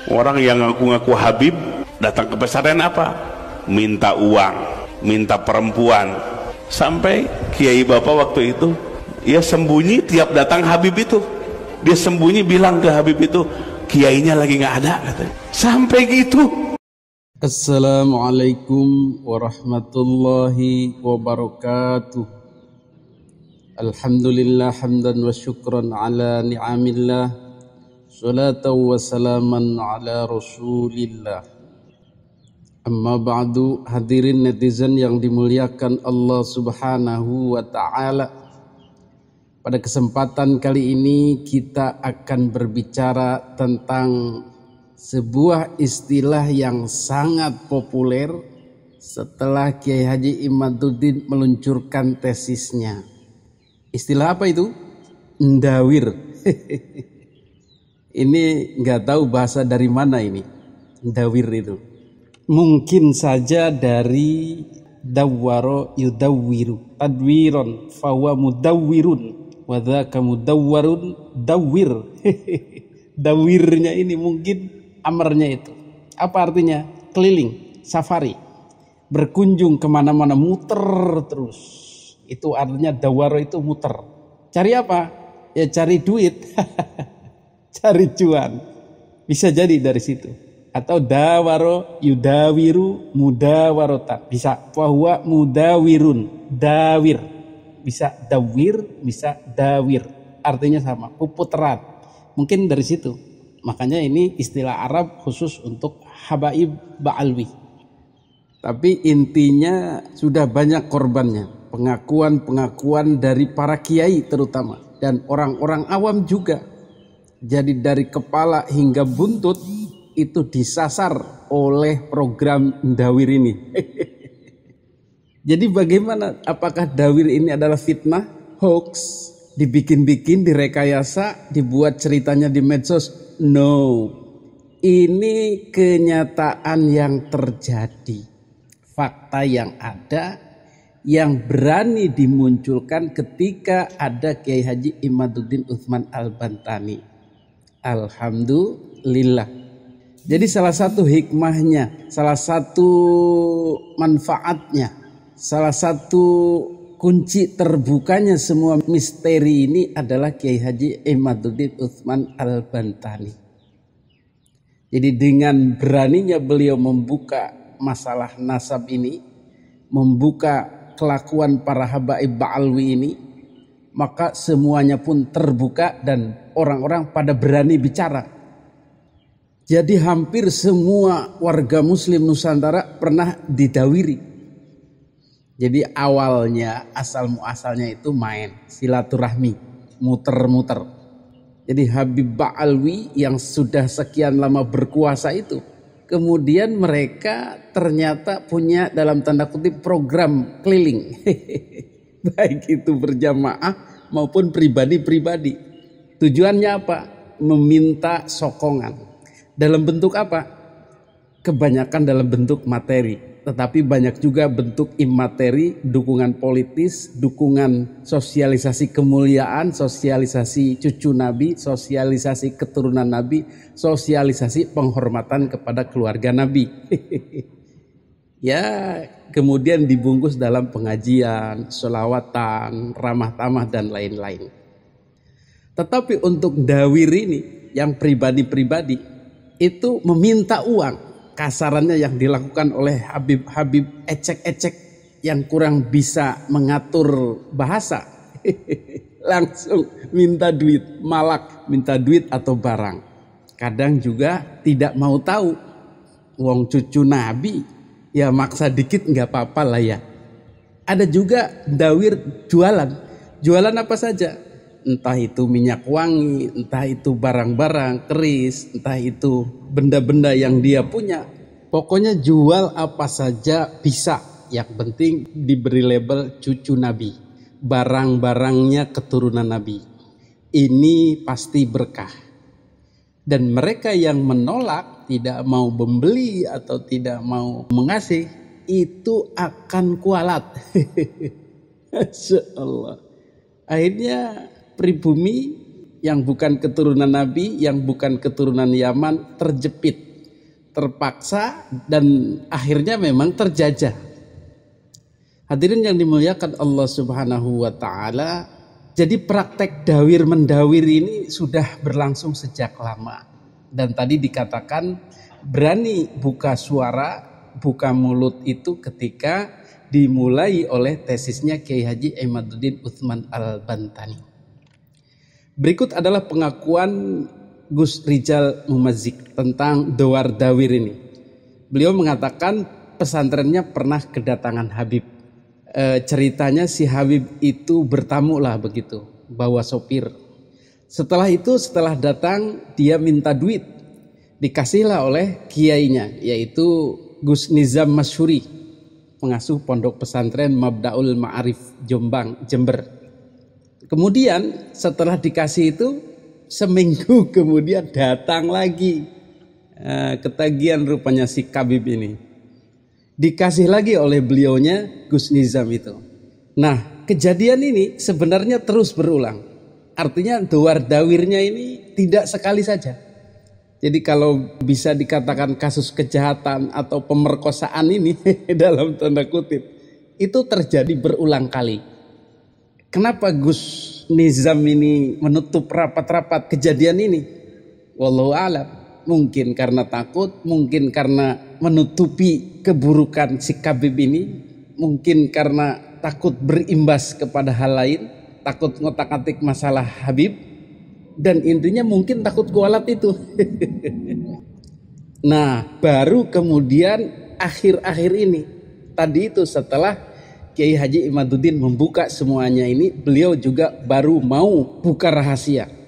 Orang yang ngaku-ngaku Habib datang ke pesantren apa? Minta uang, minta perempuan. Sampai kiai bapak waktu itu ia sembunyi tiap datang Habib itu. Dia sembunyi bilang ke Habib itu, kiainya lagi nggak ada katanya. Sampai gitu. Assalamualaikum warahmatullahi wabarakatuh. Alhamdulillah hamdan wa syukran ala ni'amillah, salatan wa salaman ala rasulillah. Amma ba'du, hadirin netizen yang dimuliakan Allah subhanahu wa ta'ala. Pada kesempatan kali ini kita akan berbicara tentang sebuah istilah yang sangat populer setelah Kiai Haji Imaduddin meluncurkan tesisnya. Istilah apa itu? Ndawir. Ini nggak tahu bahasa dari mana ini. Ndawir itu. Mungkin saja dari dawwaro yudawwiru. Tadwiron fawa mudawwirun. Wadhaka mudawwarun dawwir. Dawirnya ini mungkin amarnya itu. Apa artinya? Keliling, safari, berkunjung kemana-mana, muter terus. Itu artinya dawaro itu muter. Cari apa? Ya cari duit. Cari cuan. Bisa jadi dari situ. Atau dawaro yudawiru mudawarota. Bisa bahwa mudawirun, dawir. Bisa dawir, bisa dawir. Artinya sama, puputran. Mungkin dari situ. Makanya ini istilah Arab khusus untuk habaib ba'alwi. Tapi intinya sudah banyak korbannya. Pengakuan-pengakuan dari para kiai terutama. Dan orang-orang awam juga. Jadi dari kepala hingga buntut itu disasar oleh program Ndawir ini. Jadi bagaimana? Apakah Ndawir ini adalah fitnah, hoax, dibikin-bikin, direkayasa, dibuat ceritanya di medsos? No, ini kenyataan yang terjadi, fakta yang ada, yang berani dimunculkan ketika ada Kiai Haji Imaduddin Utsman Al-Bantani. Alhamdulillah. Jadi salah satu hikmahnya, salah satu manfaatnya, salah satu kunci terbukanya semua misteri ini adalah Kiai Haji Imaduddin Utsman Al-Bantani. Jadi dengan beraninya beliau membuka masalah nasab ini, membuka kelakuan para habaib ba'alwi ini, maka semuanya pun terbuka dan orang-orang pada berani bicara. Jadi hampir semua warga muslim Nusantara pernah didawiri. Jadi awalnya asal muasalnya itu main silaturahmi, muter-muter. Jadi Habib Ba'alwi yang sudah sekian lama berkuasa itu, kemudian mereka ternyata punya dalam tanda kutip program keliling. Baik itu berjamaah maupun pribadi-pribadi. Tujuannya apa? Meminta sokongan. Dalam bentuk apa? Kebanyakan dalam bentuk materi. Tetapi banyak juga bentuk imateri, dukungan politis, dukungan sosialisasi kemuliaan, sosialisasi cucu Nabi, sosialisasi keturunan Nabi, sosialisasi penghormatan kepada keluarga Nabi. Ya, kemudian dibungkus dalam pengajian, sholawatan, ramah tamah dan lain-lain. Tetapi untuk dawir ini yang pribadi-pribadi itu meminta uang. Kasarannya yang dilakukan oleh Habib-Habib ecek-ecek yang kurang bisa mengatur bahasa. Langsung minta duit, malak, minta duit atau barang. Kadang juga tidak mau tahu. Wong cucu Nabi, ya maksa dikit nggak apa-apa lah ya. Ada juga dawir jualan. Jualan apa saja? Entah itu minyak wangi, entah itu barang-barang, keris, entah itu benda-benda yang dia punya. Pokoknya jual apa saja bisa. Yang penting diberi label cucu Nabi. Barang-barangnya keturunan Nabi. Ini pasti berkah. Dan mereka yang menolak, tidak mau membeli atau tidak mau mengasih, itu akan kualat. Masya Allah. Akhirnya pribumi yang bukan keturunan Nabi, yang bukan keturunan Yaman terjepit, terpaksa, dan akhirnya memang terjajah. Hadirin yang dimuliakan Allah Subhanahu wa Ta'ala, jadi praktek dawir mendawir ini sudah berlangsung sejak lama. Dan tadi dikatakan berani buka suara, buka mulut itu ketika dimulai oleh tesisnya Kiai Haji Imaduddin Utsman Al-Bantani. Berikut adalah pengakuan Gus Rizal Mumazik tentang Dawar Dawir ini. Beliau mengatakan pesantrennya pernah kedatangan Habib. Ceritanya si Habib itu bertamu lah begitu, bawa sopir. Setelah itu, setelah datang, dia minta duit. Dikasihlah oleh kiainya, yaitu Gus Nizam Masyuri, pengasuh pondok pesantren Mabdaul Ma'arif Jombang, Jember. Kemudian setelah dikasih itu, seminggu kemudian datang lagi. Ketagihan rupanya si Habib ini. Dikasih lagi oleh beliaunya Gus Nizam itu. Nah, kejadian ini sebenarnya terus berulang. Artinya dawar dawirnya ini tidak sekali saja. Jadi kalau bisa dikatakan kasus kejahatan atau pemerkosaan ini dalam tanda kutip, itu terjadi berulang kali. Kenapa Gus Nizam ini menutup rapat-rapat kejadian ini? Wallahu a'lam. Mungkin karena takut, mungkin karena menutupi keburukan si Habib ini, mungkin karena takut berimbas kepada hal lain, takut ngotak-atik masalah Habib, dan intinya mungkin takut kualat itu. Nah, baru kemudian akhir-akhir ini, tadi itu setelah Kiai Haji Imaduddin membuka semuanya ini, beliau juga baru mau buka rahasia.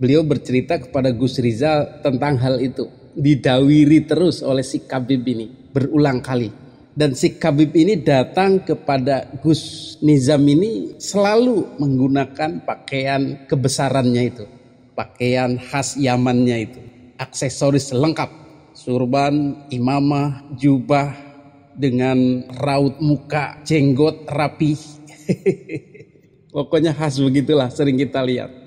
Beliau bercerita kepada Gus Rizal tentang hal itu. Didawiri terus oleh si Habib ini berulang kali. Dan si Habib ini datang kepada Gus Nizam ini selalu menggunakan pakaian kebesarannya itu. Pakaian khas Yamannya itu. Aksesoris lengkap. Surban, imamah, jubah, dengan raut muka, jenggot rapi. Pokoknya khas begitulah, sering kita lihat.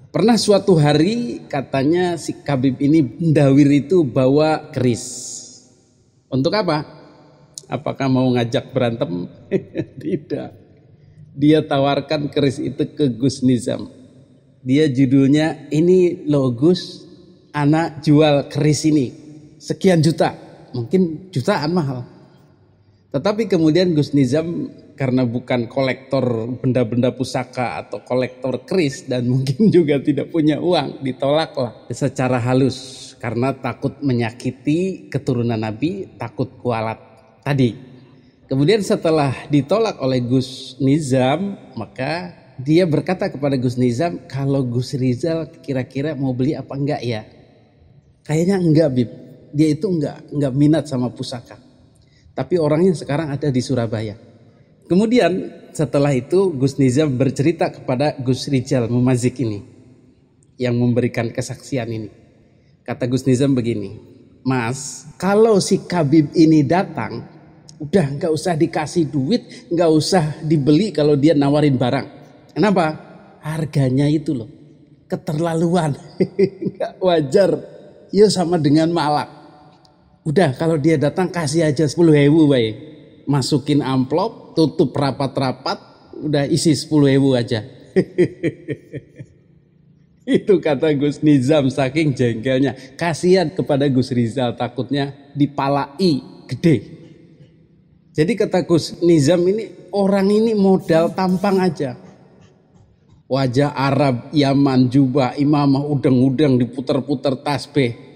Pernah suatu hari katanya si Habib ini mendawir itu bawa keris. Untuk apa? Apakah mau ngajak berantem? Tidak. Dia tawarkan keris itu ke Gus Nizam. Dia judulnya, ini loh Gus, anak jual keris ini sekian juta. Mungkin jutaan mahal. Tetapi kemudian Gus Nizam karena bukan kolektor benda-benda pusaka atau kolektor keris dan mungkin juga tidak punya uang, ditolaklah secara halus karena takut menyakiti keturunan Nabi, takut kualat tadi. Kemudian setelah ditolak oleh Gus Nizam, maka dia berkata kepada Gus Nizam, kalau Gus Rizal kira-kira mau beli apa enggak ya? Kayaknya enggak, Bib. Dia itu enggak minat sama pusaka. Tapi orangnya sekarang ada di Surabaya. Kemudian setelah itu Gus Nizam bercerita kepada Gus Rizal Mumazik ini yang memberikan kesaksian ini. Kata Gus Nizam begini, Mas, kalau si Habib ini datang, udah nggak usah dikasih duit, nggak usah dibeli kalau dia nawarin barang. Kenapa? Harganya itu loh, keterlaluan, nggak wajar. Ya sama dengan malak. Udah kalau dia datang kasih aja 10.000 baik. Masukin amplop, tutup rapat-rapat, udah isi 10.000 aja. Itu kata Gus Nizam saking jengkelnya. Kasihan kepada Gus Rizal, takutnya dipalai gede. Jadi kata Gus Nizam ini, orang ini modal tampang aja. Wajah Arab, Yaman, jubah, imamah, udeng-udeng diputer-puter tasbih.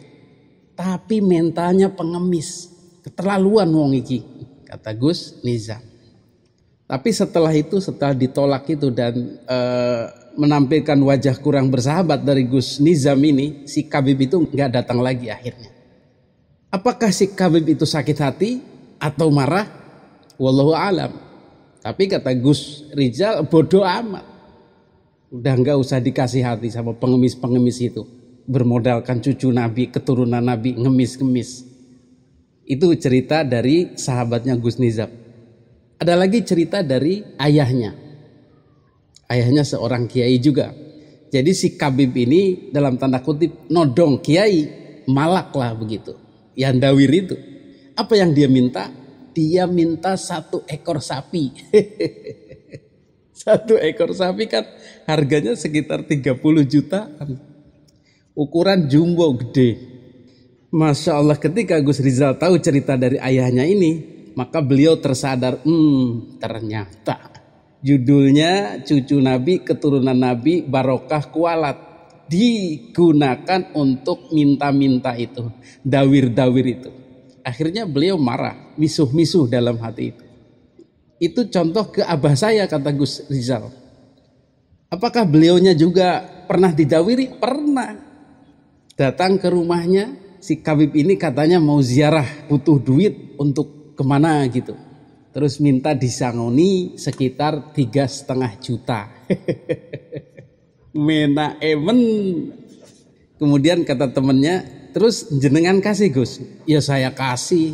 Tapi mentalnya pengemis, keterlaluan wong iki, kata Gus Nizam. Tapi setelah itu, setelah ditolak itu dan menampilkan wajah kurang bersahabat dari Gus Nizam ini, si Habib itu nggak datang lagi akhirnya. Apakah si Habib itu sakit hati atau marah? Wallahu alam. Tapi kata Gus Rizal, bodoh amat. Udah nggak usah dikasih hati sama pengemis-pengemis itu. Bermodalkan cucu Nabi, keturunan Nabi, ngemis-ngemis. Itu cerita dari sahabatnya Gus Nizam. Ada lagi cerita dari ayahnya. Ayahnya seorang kiai juga. Jadi si Kabib ini dalam tanda kutip nodong kiai, malak lah begitu. Yang dawir itu. Apa yang dia minta? Dia minta 1 ekor sapi. 1 ekor sapi kan harganya sekitar 30 juta. Ukuran jumbo gede. Masya Allah, ketika Gus Rizal tahu cerita dari ayahnya ini, maka beliau tersadar, ternyata judulnya cucu Nabi, keturunan Nabi, barokah kualat, digunakan untuk minta-minta itu, dawir-dawir itu. Akhirnya beliau marah, misuh-misuh dalam hati itu. Itu contoh ke abah saya, kata Gus Rizal. Apakah beliaunya juga pernah didawiri? Pernah. Datang ke rumahnya, si Kabib ini katanya mau ziarah, butuh duit untuk kemana gitu. Terus minta disangoni sekitar 3,5 juta. Mena emen. Kemudian kata temennya, terus jenengan kasih Gus. Ya saya kasih.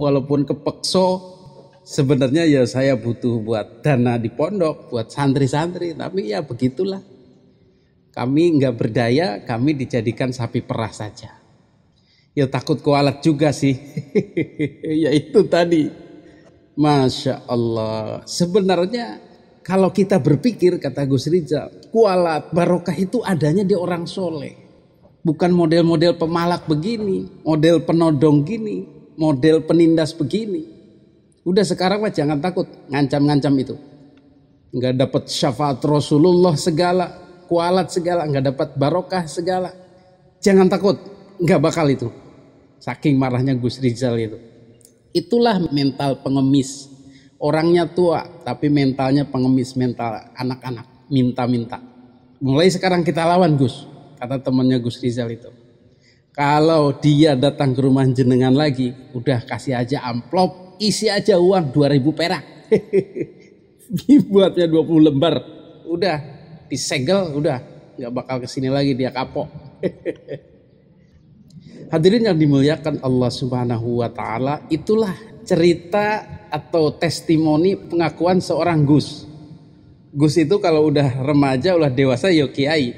Walaupun kepekso, sebenarnya ya saya butuh buat dana di pondok, buat santri-santri. Tapi ya begitulah. Kami nggak berdaya, kami dijadikan sapi perah saja. Ya takut kualat juga sih. Ya itu tadi. Masya Allah. Sebenarnya kalau kita berpikir, kata Gus Rizal, kualat, barokah itu adanya di orang soleh. Bukan model-model pemalak begini, model penodong gini, model penindas begini. Udah sekarang mah jangan takut ngancam-ngancam itu. Nggak dapat syafaat Rasulullah segala, kualat segala, nggak dapat barokah segala. Jangan takut, nggak bakal itu. Saking marahnya Gus Rizal itu. Itulah mental pengemis. Orangnya tua tapi mentalnya pengemis, mental anak-anak, minta-minta. Mulai sekarang kita lawan Gus, kata temannya Gus Rizal itu. Kalau dia datang ke rumah jenengan lagi, udah kasih aja amplop, isi aja uang 2.000 perak. Dibuatnya 20 lembar. Udah disegel, udah nggak bakal kesini lagi, dia kapok. Hadirin yang dimuliakan Allah Subhanahu wa taala, itulah cerita atau testimoni pengakuan seorang Gus. Gus itu kalau udah remaja, udah dewasa ya kiai.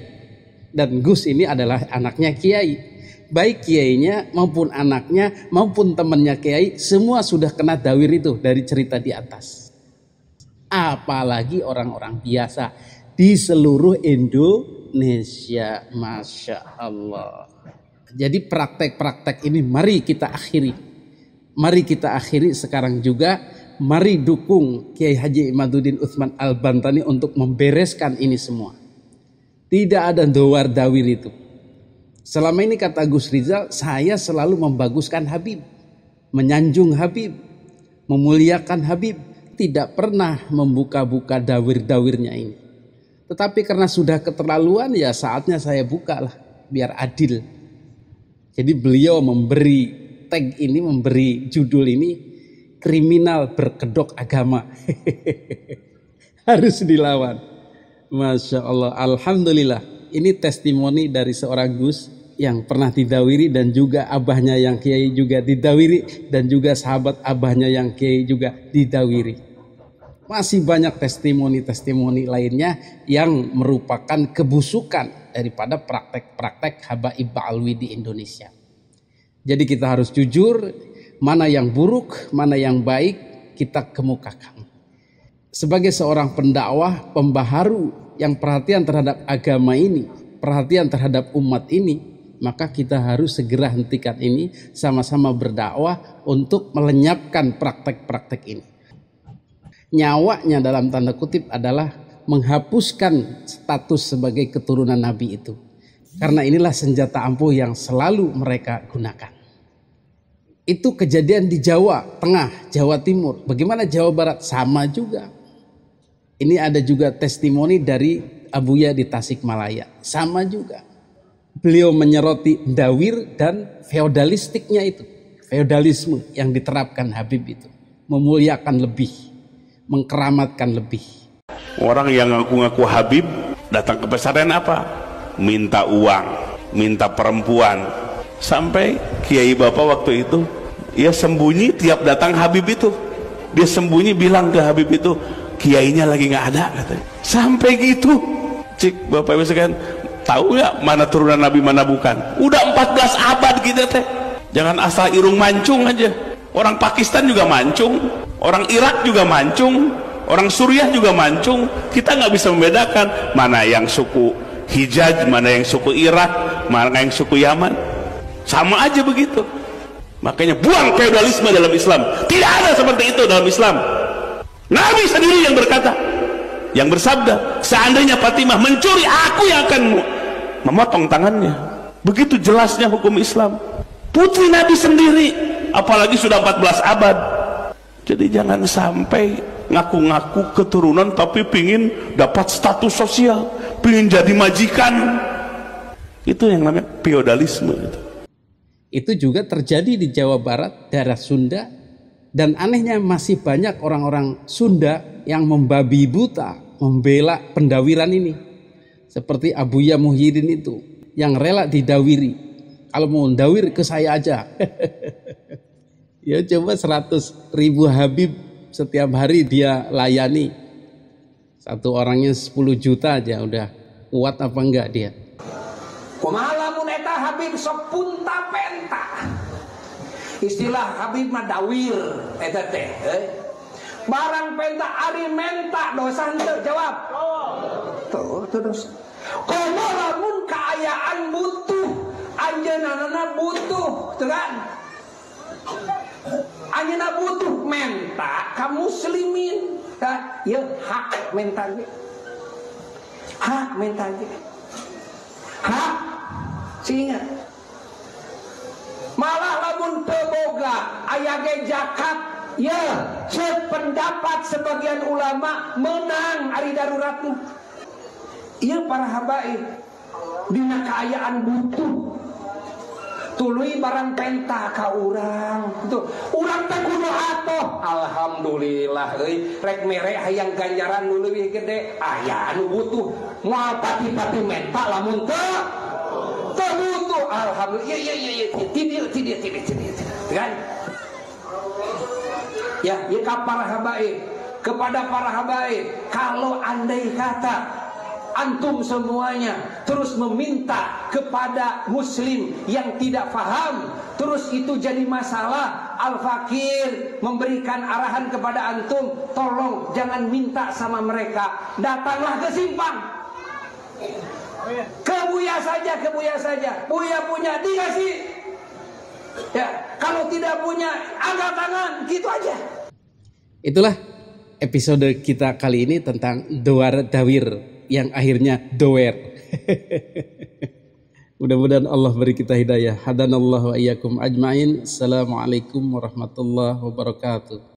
Dan Gus ini adalah anaknya kiai. Baik kiainya maupun anaknya maupun temannya kiai, semua sudah kena dawir itu dari cerita di atas. Apalagi orang-orang biasa di seluruh Indonesia. Masya Allah. Jadi praktek-praktek ini mari kita akhiri. Mari kita akhiri sekarang juga. Mari dukung Kiai Haji Imaduddin Utsman Al-Bantani untuk membereskan ini semua. Tidak ada dawar dawir itu. Selama ini kata Gus Rizal, saya selalu membaguskan Habib, menyanjung Habib, memuliakan Habib, tidak pernah membuka-buka dawir-dawirnya ini. Tetapi karena sudah keterlaluan, ya saatnya saya buka lah, biar adil. Jadi beliau memberi tag ini, memberi judul ini, kriminal berkedok agama. Harus dilawan. Masya Allah, alhamdulillah. Ini testimoni dari seorang Gus yang pernah didawiri dan juga abahnya yang kiai juga didawiri dan juga sahabat abahnya yang kiai juga didawiri. Masih banyak testimoni-testimoni lainnya yang merupakan kebusukan daripada praktek-praktek habaib ba'alwi di Indonesia. Jadi kita harus jujur, mana yang buruk, mana yang baik kita kemukakan. Sebagai seorang pendakwah, pembaharu yang perhatian terhadap agama ini, perhatian terhadap umat ini, maka kita harus segera hentikan ini, sama-sama berdakwah untuk melenyapkan praktek-praktek ini. Nyawanya dalam tanda kutip adalah menghapuskan status sebagai keturunan Nabi itu. Karena inilah senjata ampuh yang selalu mereka gunakan. Itu kejadian di Jawa Tengah, Jawa Timur. Bagaimana Jawa Barat? Sama juga. Ini ada juga testimoni dari Abuya di Tasikmalaya. Sama juga. Beliau menyeroti dawir dan feodalistiknya itu. Feodalisme yang diterapkan Habib itu. Memuliakan lebih. Mengkeramatkan lebih. Orang yang ngaku-ngaku Habib datang ke pesantren apa? Minta uang, minta perempuan. Sampai Kiai Bapak waktu itu, ia sembunyi tiap datang Habib itu. Dia sembunyi bilang ke Habib itu, kiainya lagi nggak ada katanya. Sampai gitu. Cik Bapak Ibu sekalian, tahu ya mana turunan Nabi mana bukan? Udah 14 abad kita teh. Jangan asal irung mancung aja. Orang Pakistan juga mancung, orang Irak juga mancung, orang Suriah juga mancung. Kita nggak bisa membedakan mana yang suku Hijaz, mana yang suku Irak, mana yang suku Yaman. Sama aja begitu. Makanya buang feodalisme dalam Islam. Tidak ada seperti itu dalam Islam. Nabi sendiri yang berkata, yang bersabda, seandainya Fatimah mencuri, aku yang akan memotong tangannya. Begitu jelasnya hukum Islam. Putri Nabi sendiri, apalagi sudah 14 abad. Jadi jangan sampai ngaku-ngaku keturunan tapi pingin dapat status sosial, pingin jadi majikan. Itu yang namanya feodalisme. Itu juga terjadi di Jawa Barat, daerah Sunda, dan anehnya masih banyak orang-orang Sunda yang membabi buta membela pendawiran ini, seperti Abuya Muhyiddin itu yang rela didawiri. Kalau mau dawir ke saya aja. Ya coba 100.000 Habib setiap hari dia layani, satu orangnya 10 juta aja, udah kuat apa enggak dia? Kumalamun eta Habib sok punta penta. Istilah Habib mah dawir eta teh. Barang penta ari menta dosa henteu jawab. Tuh dosa. Kumalamun kaayaan butuh, anjeunna butuh, teu kan? Anjeunna butuh menta ka muslimin. Ieu hak menta ge. Hak menta ge. Hak singa malah lamun teu boga aya ge zakat ya sependapat sebagian ulama menang ari darurat tuh. Ieu para habaib dina kaayaan butuh tuluy barang penta ka urang tuh urang teh kudu atoh alhamdulillah euy rek mere hayang ganjaran nu leuwih gede aya anu butuh moal pati-pati menta lamun teu butuh alhamdulillah ya tidak kan ya kepada para habaib kalau andai kata antum semuanya terus meminta kepada muslim yang tidak paham, terus itu jadi masalah, Al-Fakir memberikan arahan kepada antum, tolong jangan minta sama mereka, datanglah ke simpang, ke Buya saja, Buya punya dikasih ya, kalau tidak punya angkat tangan, gitu aja. Itulah episode kita kali ini tentang dawir yang akhirnya doer. Mudah-mudahan Allah beri kita hidayah. Hadanallahu wa iyyakum ajmain. Assalamualaikum warahmatullahi wabarakatuh.